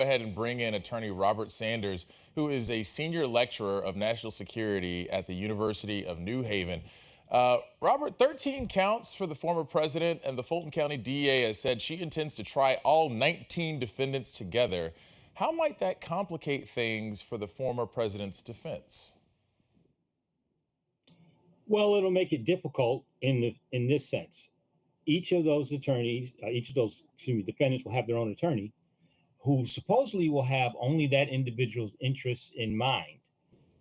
ahead and bring in attorney Robert Sanders, who is a senior lecturer of national security at the University of New Haven. Robert, 13 counts for the former president, and the Fulton County DA has said she intends to try all 19 defendants together. How might that complicate things for the former president's defense? Well, it'll make it difficult in this sense. Each of those attorneys, each of those defendants will have their own attorney who supposedly will have only that individual's interests in mind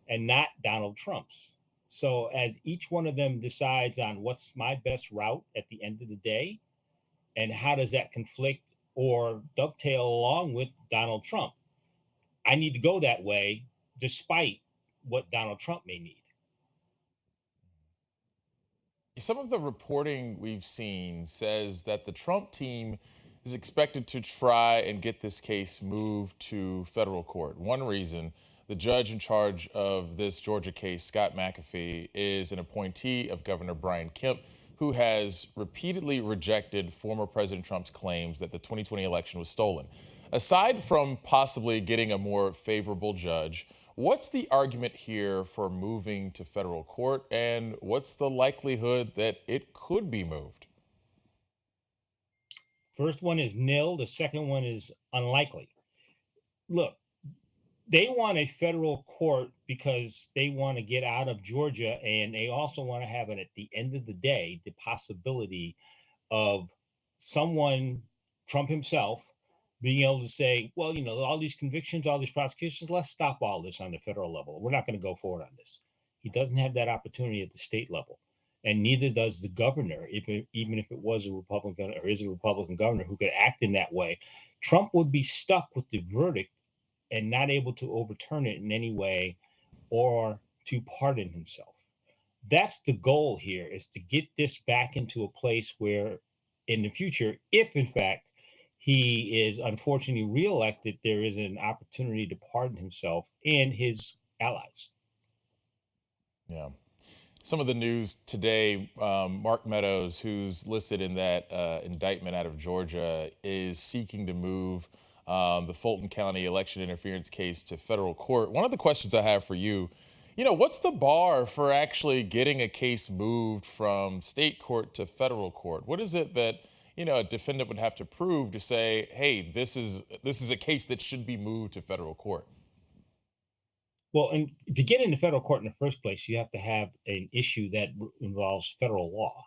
and not Donald Trump's. So as each one of them decides on what's my best route at the end of the day and how does that conflict or dovetail along with Donald Trump, I need to go that way despite what Donald Trump may need. Some of the reporting we've seen says that the Trump team is expected to try and get this case moved to federal court. One reason, the judge in charge of this Georgia case, Scott McAfee, is an appointee of Governor Brian Kemp, who has repeatedly rejected former President Trump's claims that the 2020 election was stolen. Aside from possibly getting a more favorable judge, what's the argument here for moving to federal court, and what's the likelihood that it could be moved? First one is nil, the second one is unlikely. Look, they want a federal court because they want to get out of Georgia, and they also want to have it at the end of the day the possibility of someone, Trump himself, being able to say, well, all these convictions, all these prosecutions, let's stop all this on the federal level. We're not going to go forward on this. He doesn't have that opportunity at the state level. And neither does the governor, even if it was a Republican or is a Republican governor who could act in that way. Trump would be stuck with the verdict and not able to overturn it in any way or to pardon himself. That's the goal here, is to get this back into a place where in the future, if in fact he is unfortunately reelected, there is an opportunity to pardon himself and his allies. Yeah. Some of the news today, Mark Meadows, who's listed in that indictment out of Georgia, is seeking to move the Fulton County election interference case to federal court. One of the questions I have for you, what's the bar for actually getting a case moved from state court to federal court? What is it that, a defendant would have to prove to say, hey, this is a case that should be moved to federal court? Well, and to get into federal court in the first place, you have to have an issue that involves federal law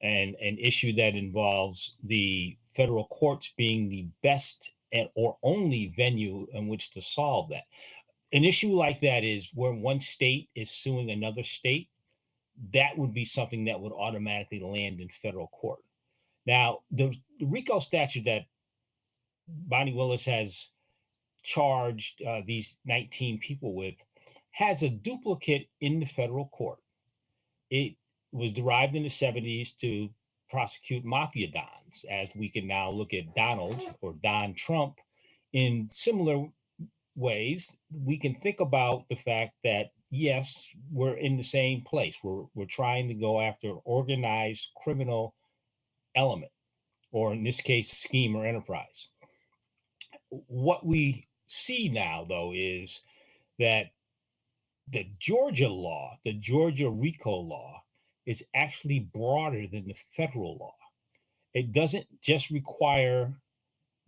and an issue that involves the federal courts being the best and or only venue in which to solve that. An issue like that is where one state is suing another state. That would be something that would automatically land in federal court. Now, the RICO statute that Bonnie Willis has charged these 19 people with has a duplicate in the federal court. It was derived in the 70s to prosecute mafia dons, as we can now look at Donald or Don Trump in similar ways. We can think about the fact that, yes, we're in the same place. We're trying to go after organized criminal element, or in this case, scheme or enterprise. What we see now, though, is that the Georgia law, the Georgia RICO law, is actually broader than the federal law. It doesn't just require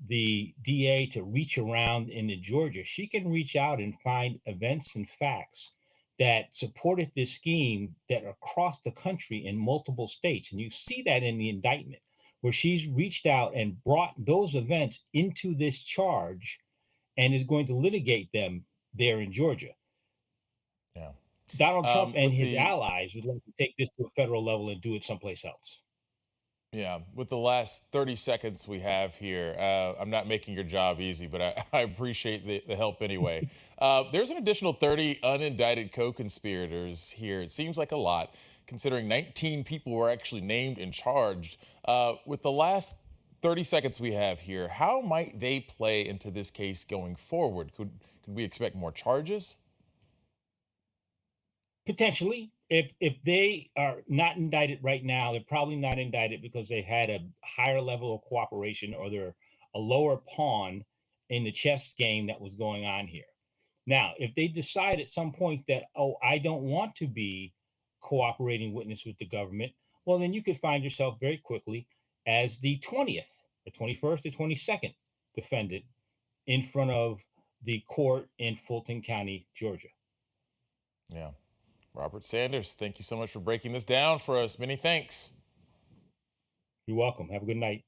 the DA to reach around into Georgia. She can reach out and find events and facts that supported this scheme that are across the country in multiple states. And you see that in the indictment, where she's reached out and brought those events into this charge and is going to litigate them there in Georgia. Yeah. Donald Trump and With his the allies would like to take this to a federal level and do it someplace else. Yeah, with the last 30 seconds we have here, I'm not making your job easy, but I appreciate the help anyway. There's an additional 30 unindicted co-conspirators here. It seems like a lot, considering 19 people were actually named and charged. With the last 30 seconds we have here, how might they play into this case going forward? Could we expect more charges? Potentially, if they are not indicted right now, they're probably not indicted because they had a higher level of cooperation or they're a lower pawn in the chess game that was going on here. Now, if they decide at some point that, oh, I don't want to be cooperating witness with the government, well, then you could find yourself very quickly as the 20th, the 21st, the 22nd defendant in front of the court in Fulton County, Georgia. Yeah. Robert Sanders, thank you so much for breaking this down for us. Many thanks. You're welcome. Have a good night.